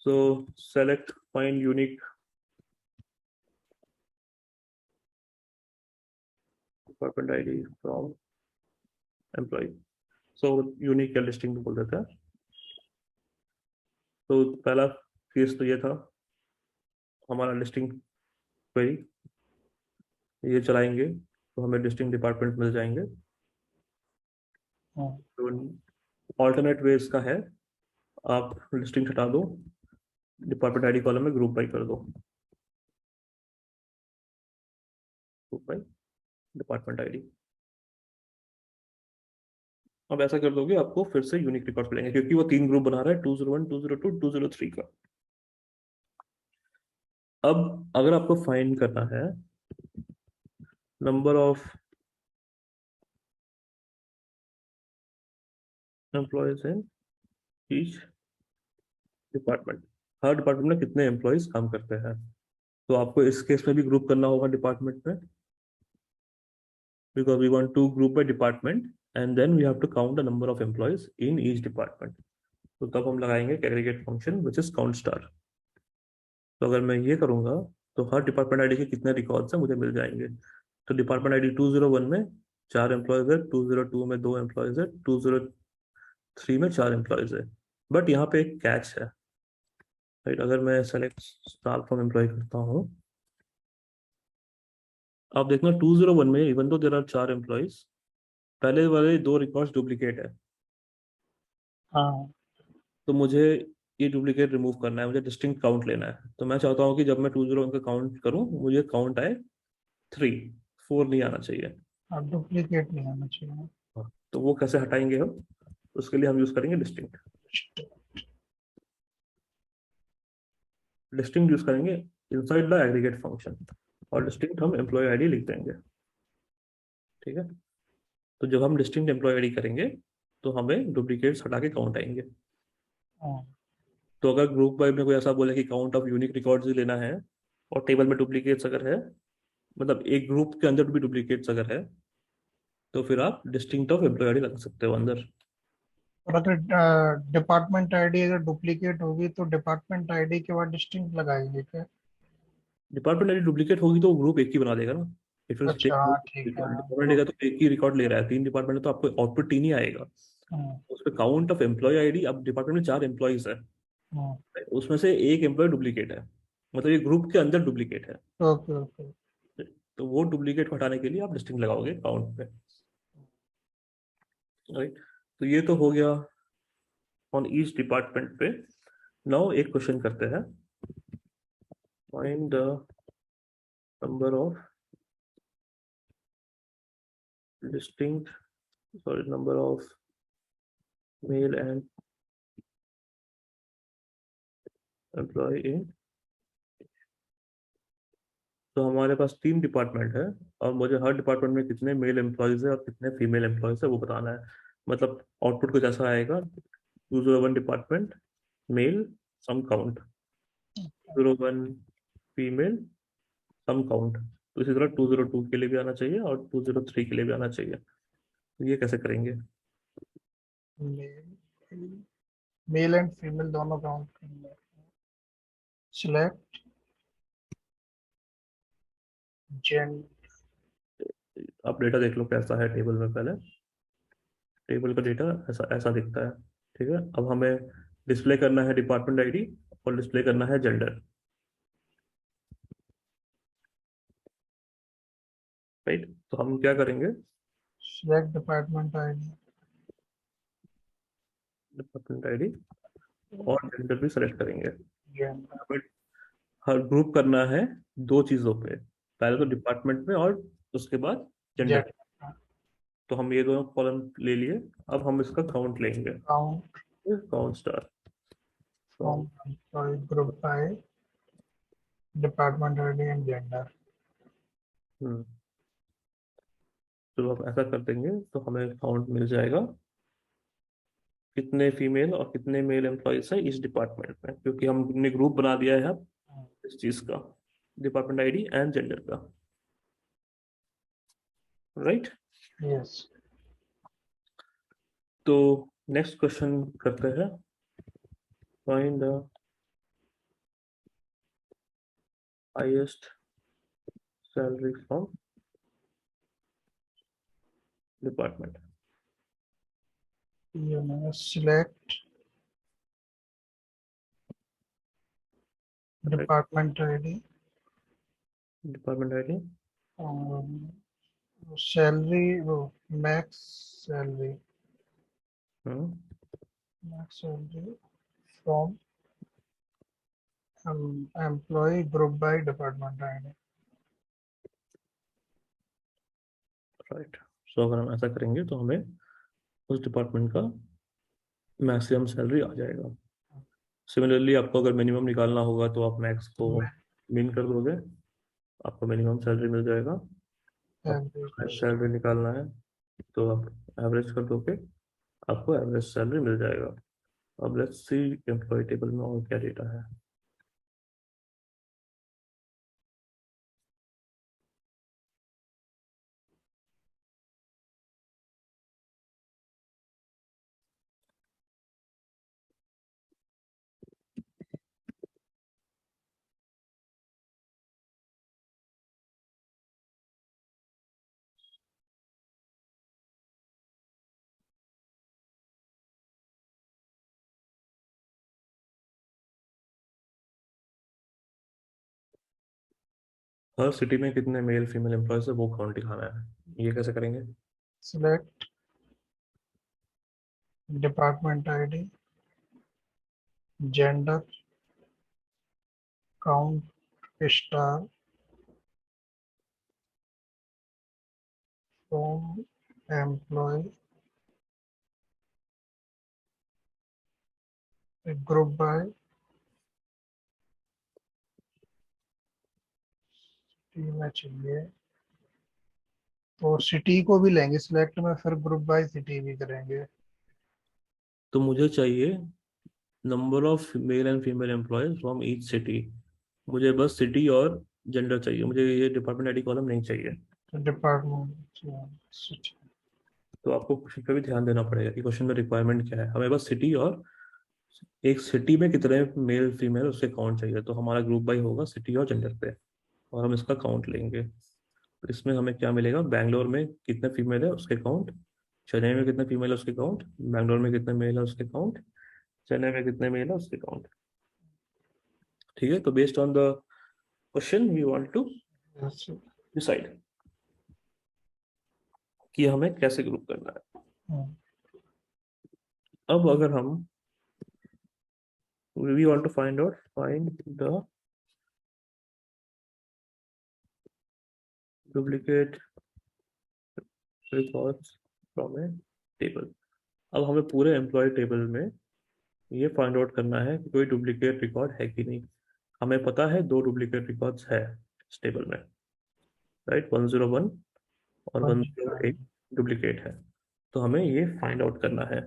So select find unique department ID from employee. So unique या listing बोल देते हैं। तो पहला केस तो ये था, हमारा लिस्टिंग क्वेरी, ये चलाएंगे तो हमें लिस्टिंग डिपार्टमेंट मिल जाएंगे। तो ऑल्टरनेट वेज का है, आप लिस्टिंग हटा दो, डिपार्टमेंट आईडी कॉलम में ग्रुप बाई कर दो, ग्रुप बाई डिपार्टमेंट आईडी। अब ऐसा कर दोगे आपको फिर से यूनिक रिकॉर्ड मिलेंगे, क्योंकि वो 3 ग्रुप बना रहा है, 201, 202, 203 का। अब अगर आपको फाइंड करना है number of employees in each department, her department में कितने एम्प्लॉयज काम करते हैं, तो आपको इस केस में भी ग्रुप करना होगा डिपार्टमेंट में, because we want to group by department and then we have to count the number of employees in each department. तो तब हम लगाएंगे aggregate function which is count star। तो अगर मैं ये करूंगा तो हर डिपार्टमेंट आईडी के कितने रिकॉर्ड्स हैं मुझे मिल जाएंगे। तो डिपार्टमेंट आईडी 201 में 4 एम्प्लॉयज है, 202 में 2 एम्प्लॉयज है, 203 में 4 एम्प्लॉयज है। बट यहाँ पे एक कैच है, राइट। अगर मैं सेलेक्ट स्टार फ्रॉम एम्प्लॉय करता हूँ, आप देखना 201 में इवन तो देयर आर 4 एम्प्लॉयज, पहले वाले 2 रिकॉर्ड्स डुप्लीकेट है। हाँ, तो मुझे ये डुप्लीकेट रिमूव करना है, मुझे डिस्टिंक्ट काउंट लेना है। तो मैं चाहता हूँ कि जब मैं 201 का काउंट करूँ मुझे काउंट आए 3, 4 नहीं आना चाहिए। अब डुप्लीकेट नहीं आना चाहिए। हाँ, तो वो कैसे हटाएंगे हम, उसके लिए हम यूज करेंगे डिस्टिंक्ट। डिस्टिंक्ट यूज करेंगे इनसाइड द एग्रीगेट फंक्शन, और डिस्टिंक्ट हम एम्प्लॉय आईडी लिख देंगे, ठीक है। तो जब हम डिस्टिंक्ट एम्प्लॉय आईडी करेंगे तो हमें डुप्लीकेट्स हटा के काउंट आएंगे। हाँ, तो अगर ग्रुप वाइज में कोई ऐसा बोले कि काउंट ऑफ यूनिक रिकॉर्ड्स ही लेना है और टेबल में डुप्लीकेट्स अगर है, मतलब एक ग्रुप के अंदर भी डुप्लीकेट्स अगर है, तो फिर आप डिस्टिंक्ट ऑफ एम्प्लॉय आईडी लगा सकते हो अंदर। और अगर डिपार्टमेंट आईडी अगर डुप्लीकेट होगी तो डिपार्टमेंट आईडी के बाद डिस्टिंक्ट लगाएंगे क्या? डिपार्टमेंट आईडी डुप्लीकेट होगी तो ग्रुप एक ही बना देगा ना। इफ इट्स अच्छा, हाँ, ठीक है, हाँ, डिपार्टमेंट ग्रुप। का तो एक ही रिकॉर्ड ले रहा है, 3 डिपार्टमेंट है तो आपको आउटपुट 3 ही आएगा। उसमें काउंट ऑफ एम्प्लॉय आईडी, अब डिपार्टमेंट में 4 एम्प्लॉयज है, उसमें से एक एम्प्लॉय डुप्लीकेट है, मतलब ये ग्रुप के अंदर डुप्लीकेट है। Okay, okay. तो वो डुप्लीकेट को हटाने के लिए आप डिस्टिंक्ट लगाओगे काउंट पे, राइट। तो ये तो हो गया ऑन ईच डिपार्टमेंट पे। नाउ एक क्वेश्चन करते हैं, find the number of distinct, sorry number of male and employee. तो हमारे पास 3 डिपार्टमेंट है और मुझे हर डिपार्टमेंट में कितने मेल एम्प्लॉयज है और कितने फीमेल एम्प्लॉयज है वो बताना है। मतलब आउटपुट कुछ ऐसा आएगा, 201 department male sum count, 201 female sum count. तो इसी तरह 202 के लिए भी आना चाहिए और 203 के लिए भी आना चाहिए। तो ये कैसे करेंगे? मेल मेल एंड फीमेल दोनों काउंट करना है। सिलेक्ट जेन। आप डेटा देख लो कैसा है टेबल में, पहले टेबल का डेटा ऐसा ऐसा दिखता है, ठीक है। अब हमें डिस्प्ले करना है डिपार्टमेंट आईडी और डिस्प्ले करना है जेंडर, राइट। तो हम क्या करेंगे, select department ID. Department ID और जेंडर भी सेलेक्ट करेंगे। जेंडर। बट हर ग्रुप करना है 2 चीजों पे, पहले तो डिपार्टमेंट में और उसके बाद जेंडर। जेंडर तो हम ये दोनों कॉलम ले लिए, अब हम इसका काउंट लेंगे, count count star from. From employ group by department ID and gender. तो हम ऐसा कर देंगे तो हमें काउंट मिल जाएगा कितने फीमेल और कितने मेल एम्प्लॉयज है इस डिपार्टमेंट में, क्योंकि हमने ग्रुप बना दिया है अब इस चीज का, डिपार्टमेंट आईडी एंड जेंडर का, राइट। यस। तो नेक्स्ट क्वेश्चन करते हैं, find the highest salary from department. select department ID, Department ID. salary, max salary, Hmm. max salary from employee group by department ID. Right. So अगर हम ऐसा करेंगे तो हमें उस डिपार्टमेंट का मैक्सिमम सैलरी आ जाएगा. सिमिलरली आपको अगर मिनिमम निकालना होगा तो आप मैक्स को मिन कर दोगे, आपको मिनिमम सैलरी मिल जाएगा. आपको Average. सैलरी निकालना है तो आप एवरेज कर दोगे, आपको एवरेज सैलरी मिल जाएगा. अब लेट्स सी एम्प्लॉय टेबल में और क्या डेटा है. हर सिटी में कितने मेल फीमेल एम्प्लॉयज है वो काउंट दिखाना है. ये कैसे करेंगे? Select department ID, gender, count star from employee, group by city में चाहिए तो सिटी को भी लेंगे सिलेक्ट में, फिर ग्रुप बाय सिटी भी करेंगे. तो मुझे चाहिए number of male and female employees from each city. मुझे बस सिटी और जेंडर चाहिए, मुझे ये डिपार्टमेंट आईडी कॉलम नहीं चाहिए. तो डिपार्टमेंट सिटी. तो आपको क्वेश्चन पे भी ध्यान देना पड़ेगा कि क्वेश्चन में रिक्वायरमेंट क्या है. हमें बस सिटी और एक सिटी में कितने मेल फीमेल उसके काउंट चाहिए. तो हमारा ग्रुप बाई होगा सिटी और जेंडर पे, और हम इसका काउंट लेंगे. तो इसमें हमें क्या मिलेगा? बैंगलोर में कितने फीमेल है उसके काउंट, चेन्नई में कितने फीमेल है उसके काउंट, बैंगलोर में कितने मेल है उसके काउंट, चेन्नई में कितने मेल है उसके काउंट. ठीक है. तो based on the question we want to decide कि हमें कैसे ग्रुप करना है. अब अगर हम we want to find the duplicate records from a table. अब हमें पूरे एम्प्लॉय टेबल में ये फाइंड आउट करना है कि कोई डुप्लीकेट रिकॉर्ड है कि नहीं. हमें पता है दो डुप्लीकेट रिकॉर्ड्स है इस टेबल में, राइट. 101 और 108 डुप्लीकेट है. तो हमें ये फाइंड आउट करना है.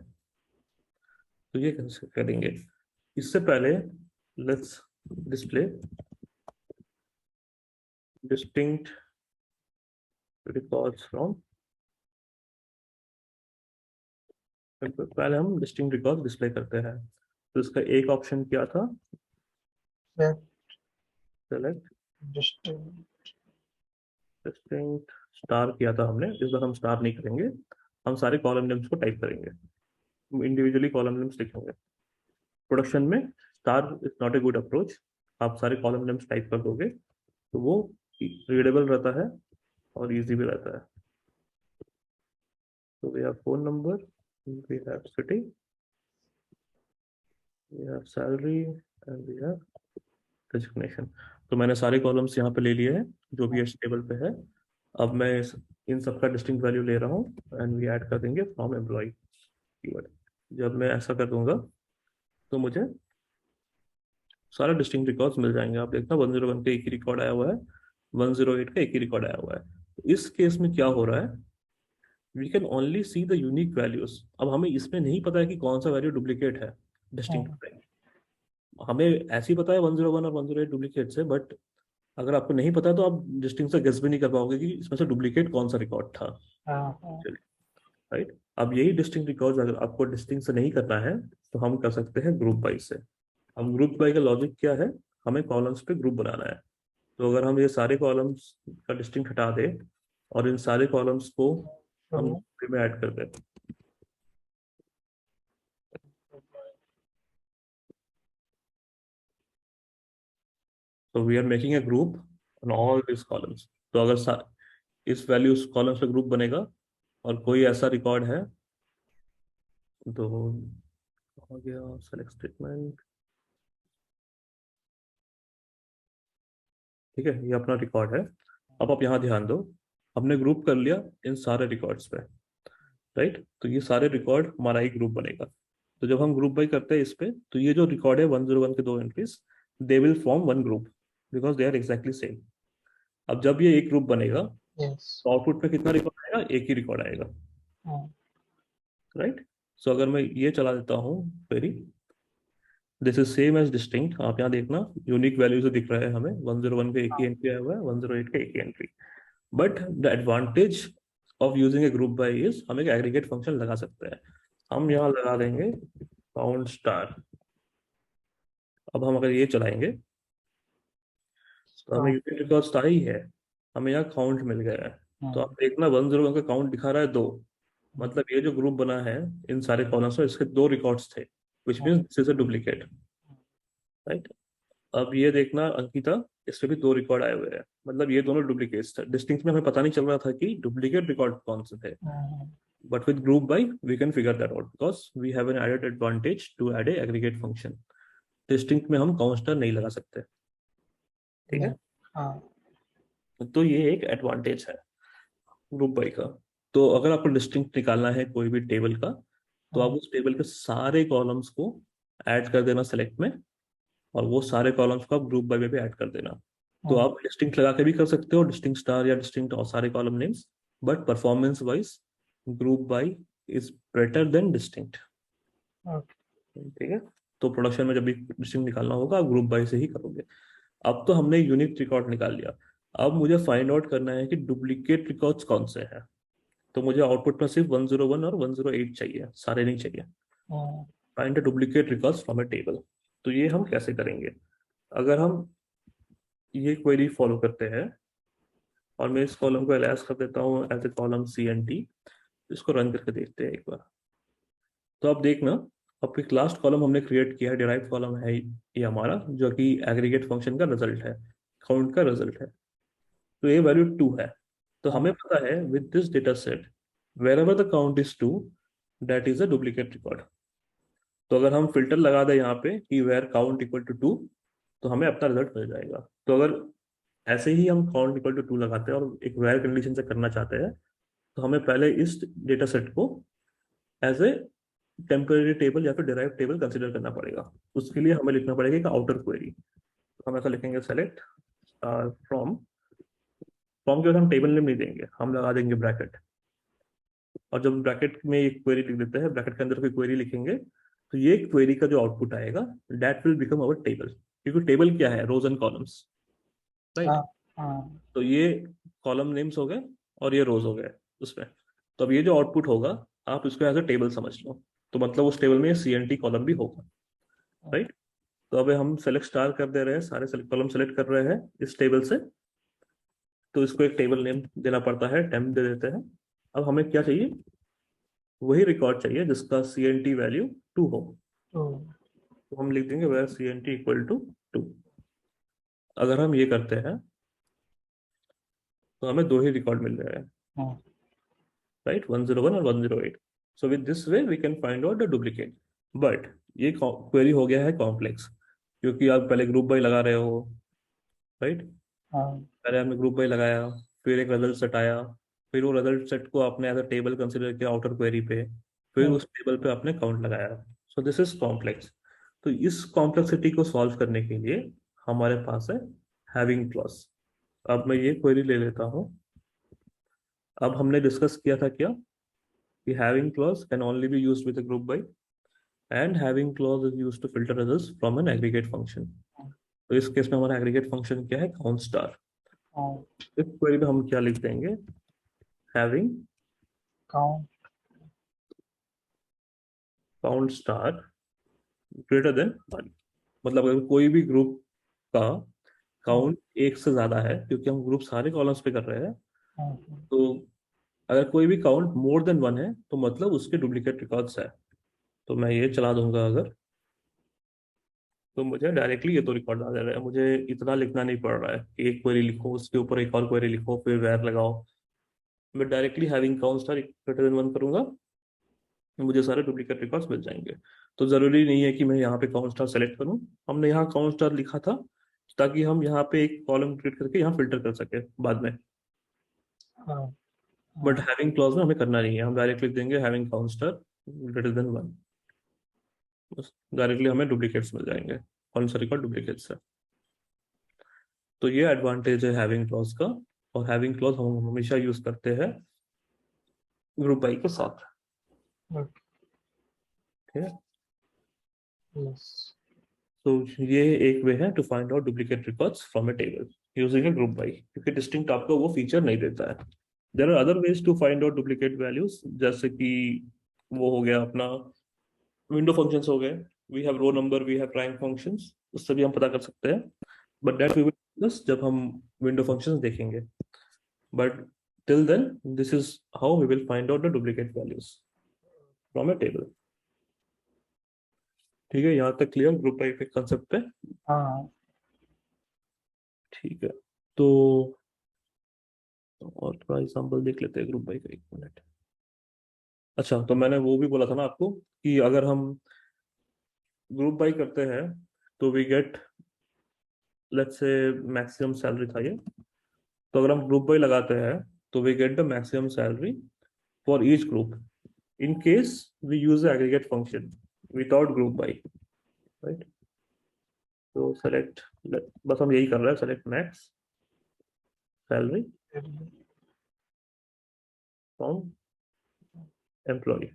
तो ये कैसे करेंगे? इससे पहले let's display distinct records from. पहले हम डिस्टिंक्ट रिकॉर्ड डिस्प्ले करते हैं. तो इसका एक ऑप्शन क्या था? सेलेक्ट डिस्टिंक्ट स्टार किया था हमने. इस बार हम स्टार नहीं करेंगे, हम सारे कॉलम नेम्स को टाइप करेंगे, इंडिविजुअली कॉलम नेम्स लिखेंगे. प्रोडक्शन में star is not a good approach. आप सारे कॉलम नेम्स टाइप कर दोगे तो वो रीडेबल रहता है और इजी भी रहता है. तो we have phone number, we have city, we have salary and we have designation. तो मैंने सारे कॉलम्स यहाँ पे ले लिए हैं जो भी इस टेबल पे है. अब मैं इन सबका डिस्टिंक्ट वैल्यू ले रहा हूँ एंड वी ऐड कर देंगे फ्रॉम एम्प्लॉय कीवर्ड. जब मैं ऐसा कर दूंगा तो मुझे सारे डिस्टिंक्ट रिकॉर्ड्स मिल जाएंगे. आप देखना 101 का एक ही रिकॉर्ड आया हुआ है, 108 का एक ही रिकॉर्ड आया हुआ है. तो इस केस में क्या हो रहा है? We can only see the unique values. अब हमें इसमें नहीं पता है कि कौन सा वैल्यू डुप्लीकेट है डिस्टिंक्ट. हमें ऐसे ही पता है 101 और 108 डुप्लीकेट है, बट अगर आपको नहीं पता है तो आप डिस्टिंक्ट से गेस भी नहीं कर पाओगे कि इसमें से डुप्लीकेट कौन सा रिकॉर्ड था. राइट. अब यही डिस्टिंक्ट रिकॉर्ड अगर आपको डिस्टिंक्ट से नहीं करना है तो हम कर सकते हैं ग्रुप बाई से. हम ग्रुप बाई का लॉजिक क्या है? हमें कॉलम्स पे ग्रुप बनाना है. तो अगर हम ये सारे कॉलम्स का डिस्टिंक्ट हटा दें और इन सारे कॉलम्स को हम तो में ऐड कर दें, तो we are making a group on all this columns. तो अगर इस वैल्यूज कॉलम्स पे ग्रुप बनेगा और कोई ऐसा रिकॉर्ड है, तो हो गया सेलेक्ट स्टेटमेंट। ठीक है, ये अपना रिकॉर्ड है। अब आप यहाँ ध्यान दो, हमने ग्रुप कर लिया इन सारे रिकॉर्ड्स पे, राइट। तो ये सारे रिकॉर्ड हमारा ही ग्रुप बनेगा। तो जब हम ग्रुप बाई करते हैं इस पे, तो ये जो रिकॉर्ड है 101 के दो entries, they will form one group because they are exactly same. अब जब ये एक ग्रुप बनेगा, यस। तो आउटपुट में कितना रिकॉर्ड आएगा? एक ही रिकॉर्ड आएगा, राइट। सो अगर मैं ये चला देता हूँ query, this is same as distinct. आप यहाँ देखना, यूनिक वैल्यू से दिख रहा है हमें, 101 पे एक ही एंट्री आया हुआ है, 108 का एक ही entry. But the advantage of using a group by is हम एक एग्रीगेट फंक्शन लगा सकते हैं। हम यहाँ लगा देंगे काउंट स्टार। अब हम अगर ये चलाएंगे, तो हमें यूनिट रिकॉर्ड स्टार ही है, हमें यहाँ काउंट मिल गया है। तो आप देखना 101 का काउंट दिखा रहा है दो, मतलब ये जो ग्रुप बना है इन सारे कॉलम्स में, इसके दो रिकॉर्ड्स थे, which means this is a duplicate, right. अब ये देखना अंकिता, इसमें भी दो रिकॉर्ड आए हुए हैं, मतलब ये दोनों डुप्लीकेट्स थे। डिस्टिंक्ट में हमें पता नहीं चल रहा था कि डुप्लीकेट रिकॉर्ड कौन से थे, but with group by we can figure that out because we have an added advantage to add a aggregate function। Distinct में हम काउंटर नहीं लगा सकते, ठीक है। तो ये एक एडवांटेज है ग्रुप बाई का। तो अगर आपको डिस्टिंक्ट निकालना है कोई भी टेबल का, तो आप उस टेबल के सारे कॉलम्स को ऐड कर देना सेलेक्ट में, और वो सारे कॉलम्स को आप ग्रुप बाई में भी ऐड कर देना। तो आप डिस्टिंक्ट लगा के भी कर सकते हो, डिस्टिंक्ट स्टार या डिस्टिंक्ट और सारे column names, but performance wise group by is better than distinct, ठीक है। तो प्रोडक्शन में जब भी डिस्टिंक्ट निकालना होगा आप ग्रुप बाई से ही करोगे। अब तो हमने यूनिक रिकॉर्ड निकाल लिया, अब मुझे फाइंड आउट करना है कि डुप्लीकेट रिकॉर्ड्स कौन से हैं। तो मुझे आउटपुट में सिर्फ 101 और 108 चाहिए, सारे नहीं चाहिए। Find the duplicate records from a table. तो ये हम कैसे करेंगे? अगर हम ये क्वेरी फॉलो करते हैं, और मैं इस कॉलम को एलाइज कर देता हूँ एज ए कॉलम CNT, इसको रन करके देखते हैं एक बार। तो आप देखना, अब एक लास्ट कॉलम हमने क्रिएट किया है, डिराइव कॉलम है ये हमारा, जो कि एग्रीगेट फंक्शन का रिजल्ट है, काउंट का रिजल्ट है। तो ये वैल्यू 2 है। तो हमें पता है with this data set wherever the count is 2, that is a duplicate record. तो अगर हम फिल्टर लगा दें यहाँ पे कि वेर काउंट इक्वल टू 2, तो हमें अपना रिजल्ट मिल जाएगा। तो अगर ऐसे ही हम काउंट इक्वल टू 2 लगाते हैं और एक वेर कंडीशन से करना चाहते हैं, तो हमें पहले इस डेटा सेट को एज ए टेम्पररी टेबल या फिर डिराइव टेबल कंसिडर करना पड़ेगा। उसके लिए हमें लिखना पड़ेगा एक आउटर क्वेरी। तो हम ऐसा लिखेंगे सेलेक्ट फ्रॉम, फ्रॉम के बाद हम टेबल नेम नहीं देंगे, हम लगा देंगे ब्रैकेट। और जब ब्रैकेट में एक क्वेरी लिख देते हैं, ब्रैकेट के अंदर कोई क्वेरी लिखेंगे, तो ये क्वेरी का जो आउटपुट आएगा that will become our table. क्योंकि टेबल क्या है? रोज एंड कॉलम्स, राइट। तो ये कॉलम नेम्स हो गए और ये रोज हो गए उसमें। तो अब ये जो आउटपुट होगा, आप इसको एज अ टेबल समझ लो, तो मतलब उस टेबल में CNT कॉलम भी होगा, राइट। तो अब हम सेलेक्ट स्टार कर दे रहे हैं, सारे सेलेक्ट कॉलम सेलेक्ट कर रहे हैं इस टेबल से। तो इसको एक टेबल नेम देना पड़ता है, टेम्प दे देते हैं। अब हमें क्या चाहिए? वही रिकॉर्ड चाहिए जिसका CNT वैल्यू 2 हो। तो हम लिख देंगे वेयर CNT इक्वल टू 2। अगर हम ये करते हैं, तो हमें दो ही रिकॉर्ड मिल रहे हैं, राइट, 101 और 108। So with this way we can find out the duplicate. But ये क्वेरी हो गया है कॉम्प्लेक्स, क्योंकि आप पहले ग्रुप बाई लगा रहे हो, राइट। पहले आपने ग्रुप बाई लगाया, फिर एक रिजल्ट सेट आया, फिर वो रिजल्ट सेट को आपने एज अ टेबल कंसिडर किया आउटर क्वेरी पे, फिर उस टेबल पे आपने काउंट लगाया। So this is complex. तो इस कॉम्प्लेक्सिटी को सॉल्व करने के लिए हमारे पास है हैविंग क्लॉज। अब मैं ये क्वेरी ले लेता हूँ। अब हमने डिस्कस किया था क्या कि having clause can only be used with a group by, and having clause is used to filter results from an aggregate function. तो इस केस में हमारा एग्रीगेट फंक्शन क्या है? Count star. इस क्वेरी में हम क्या लिख देंगे? Having count star greater than 1। मतलब अगर कोई भी ग्रुप का काउंट एक से ज्यादा है क्योंकि हम ग्रुप सारे कॉलम्स पे कर रहे हैं, हाँ, तो अगर कोई भी काउंट मोर देन 1 है तो मतलब उसके डुप्लीकेट रिकॉर्ड्स है। तो मैं ये चला दूंगा अगर, तो मुझे डायरेक्टली ये तो रिकॉर्ड आ जा रहा है, मुझे इतना लिखना नहीं पड़ रहा है कि एक क्वेरी लिखो उसके ऊपर एक और क्वेरी लिखो फिर वेर लगाओ। मैं directly having count star greater than 1 करूंगा, मुझे सारे डुप्लीकेट रिकॉर्ड्स मिल जाएंगे। तो जरूरी नहीं है कि मैं यहाँ पे काउंट स्टार सेलेक्ट करूँ, हमने यहाँ काउंट स्टार लिखा था ताकि हम यहाँ पे एक कॉलम क्रिएट करके यहाँ फिल्टर कर सके बाद में। हाँ, बट हाँ, हैविंग क्लॉज में हमें करना नहीं है, हम डायरेक्ट लिख देंगे having count star greater than 1, बस डायरेक्टली हमें डुप्लीकेट्स मिल जाएंगे, कौन सा रिकॉर्ड डुप्लीकेट्स है। तो ये एडवांटेज है हैविंग क्लॉज का, और हैविंग क्लॉज हम हमेशा यूज करते हैं ग्रुप बाई के साथ। ओके, ठीक है, यस, तो ये एक वे है to find out duplicate records from a table using a group by, क्योंकि डिस्टिंक्ट आपको वो फीचर नहीं देता है। There are other ways to find out duplicate values, जैसे कि वो हो गया अपना विंडो फंक्शंस हो गए, we have row number, we have rank functions, उससे भी हम पता कर सकते हैं, but that we will discuss जब हम विंडो फंक्शंस देखेंगे। But till then this is how we will find out the duplicate values from a table. ठीक है, यहाँ तक क्लियर ग्रुप बाई के कंसेप्ट पे। हाँ, ठीक है, तो और थोड़ा एग्जांपल देख लेते हैं ग्रुप बाई का, 1 मिनट। अच्छा, तो मैंने वो भी बोला था ना आपको कि अगर हम ग्रुप बाई करते हैं तो we get, let's say maximum salary था ये, तो अगर हम ग्रुप बाई लगाते हैं तो we get the maximum salary for each group in case we use aggregate function without group by, right. तो सेलेक्ट, बस हम यही कर रहे हैं, select max salary from employee.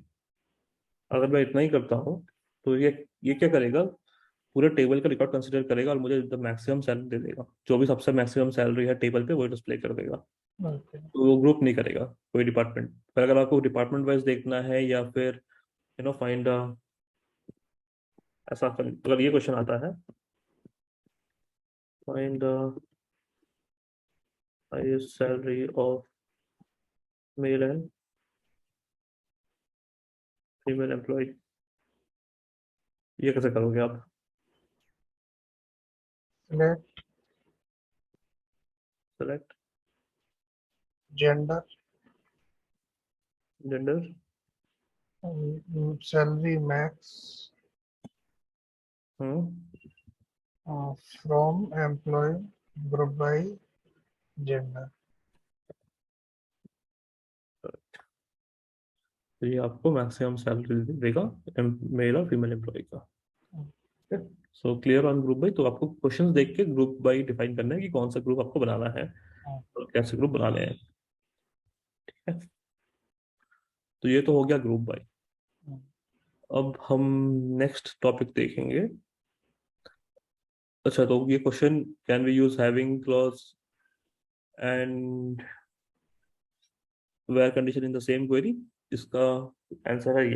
अगर मैं इतना ही करता हूँ तो ये क्या करेगा, पूरे टेबल का रिकॉर्ड कंसीडर करेगा और मुझे द मैक्सिमम सैलरी दे देगा, जो भी सबसे मैक्सिमम सैलरी है टेबल पे वही डिस्प्ले कर देगा। ओके, तो वो ग्रुप नहीं करेगा कोई डिपार्टमेंट, पर अगर आपको डिपार्टमेंट वाइज देखना है या फिर फाइंड, ऐसा अगर ये क्वेश्चन आता है, find highest salary of male and female employ, ये कैसे करोगे आप? Select select gender, gender, salary max hmm, from employ, group by gender. तो ये आपको मैक्सिमम सैलरी देगा मेल और फीमेल एम्प्लॉय का। So clear on group by, तो आपको क्वेश्चंस देख के ग्रुप बाई डिफाइन करना है कि कौन सा ग्रुप आपको बनाना है और कैसे ग्रुप बनाने हैं। ठीक है, तो ये तो हो गया ग्रुप बाई। अब हम नेक्स्ट टॉपिक देखेंगे। अच्छा, तो ये question, can we use having clause and where condition in the same query, इसका आंसर है yes।